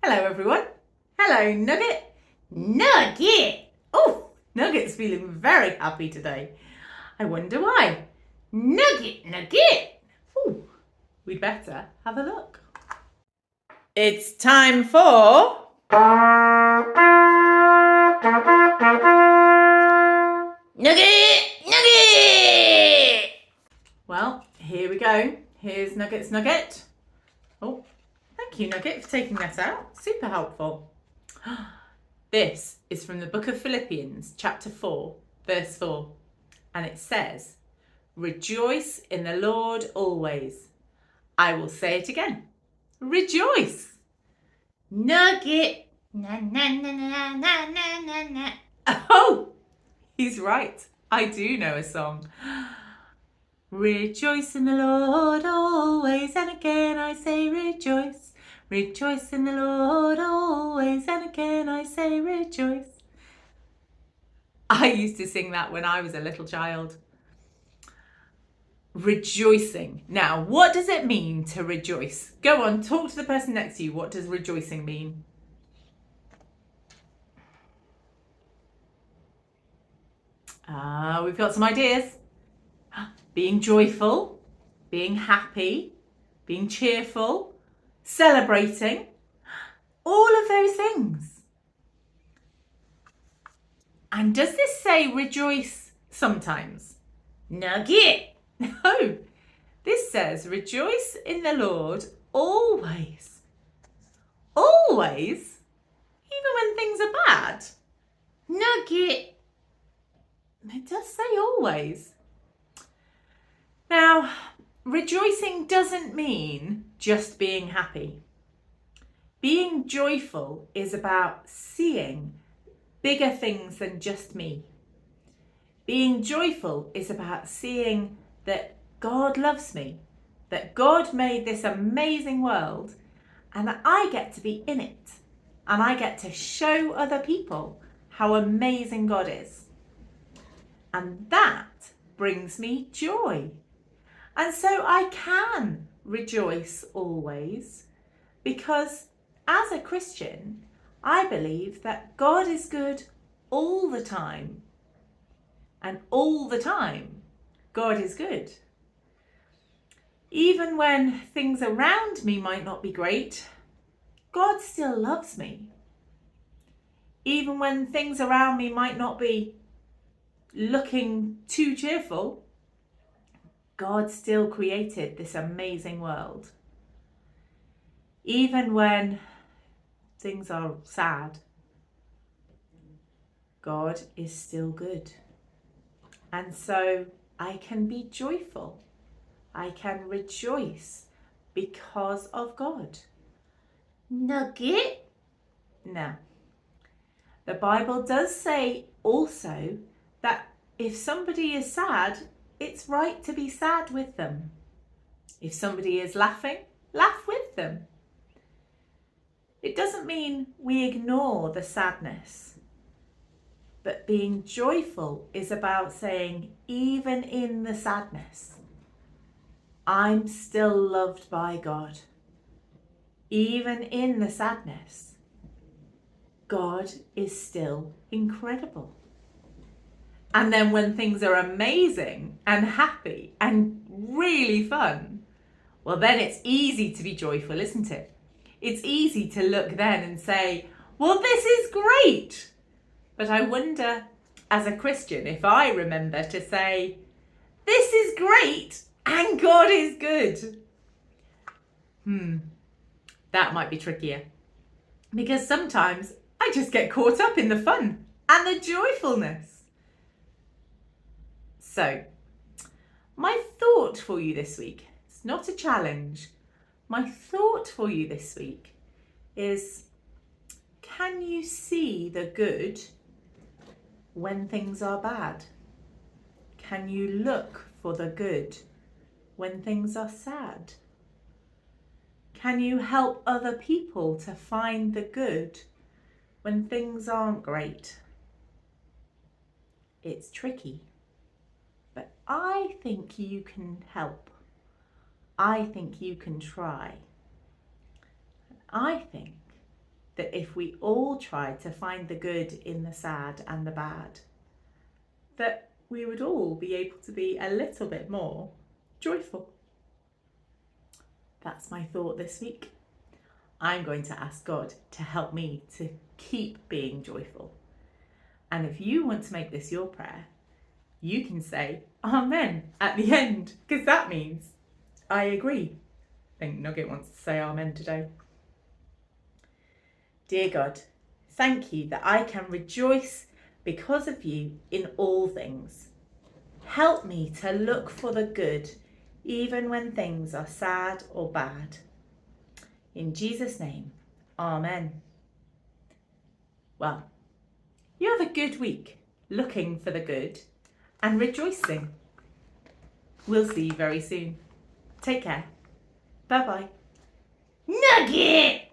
Hello everyone. Hello Nugget. Nugget! Oh, Nugget's feeling very happy today. I wonder why. Nugget! Oh, we'd better have a look. It's time for... Nugget! Well, here we go. Here's Nugget's Nugget. Oh, thank you, Nugget, for taking that out. Super helpful. This is from the book of Philippians, chapter 4, verse 4. And it says, "Rejoice in the Lord always." I will say it again. Rejoice. Nugget. Na, na, na, na, na, na, na, na. Oh, he's right. I do know a song. Rejoice in the Lord always, and again I say rejoice. Rejoice in the Lord always, and again I say rejoice. I used to sing that when I was a little child. Rejoicing. Now, what does it mean to rejoice? Go on, talk to the person next to you. What does rejoicing mean? We've got some ideas. Being joyful, being happy, being cheerful, celebrating, all of those things. And does this say rejoice sometimes? Nugget! No, this says rejoice in the Lord always. Always? Even when things are bad? Nugget! It does say always. Now, rejoicing doesn't mean just being happy. Being joyful is about seeing bigger things than just me. Being joyful is about seeing that God loves me, that God made this amazing world, and that I get to be in it, and I get to show other people how amazing God is. And that brings me joy. And so I can rejoice always, because as a Christian, I believe that God is good all the time. And all the time, God is good. Even when things around me might not be great, God still loves me. Even when things around me might not be looking too cheerful, God still created this amazing world. Even when things are sad, God is still good. And so I can be joyful. I can rejoice because of God. Nugget? No. The Bible does say also that if somebody is sad, it's right to be sad with them. If somebody is laughing, laugh with them. It doesn't mean we ignore the sadness, but being joyful is about saying, even in the sadness, I'm still loved by God. Even in the sadness, God is still incredible. And then when things are amazing and happy and really fun, well, then it's easy to be joyful, isn't it? It's easy to look then and say, well, this is great. But I wonder, as a Christian, if I remember to say, this is great and God is good. That might be trickier. Because sometimes I just get caught up in the fun and the joyfulness. So, my thought for you this week, it's not a challenge. My thought for you this week is, can you see the good when things are bad? Can you look for the good when things are sad? Can you help other people to find the good when things aren't great? It's tricky, but I think you can help. I think you can try. I think that if we all tried to find the good in the sad and the bad, that we would all be able to be a little bit more joyful. That's my thought this week. I'm going to ask God to help me to keep being joyful. And if you want to make this your prayer, you can say Amen at the end, because that means I agree. I think Nugget wants to say Amen today. Dear God, thank you that I can rejoice because of you in all things. Help me to look for the good even when things are sad or bad. In Jesus' name, Amen. Well, you have a good week looking for the good and rejoicing. We'll see you very soon. Take care. Bye-bye. Nugget!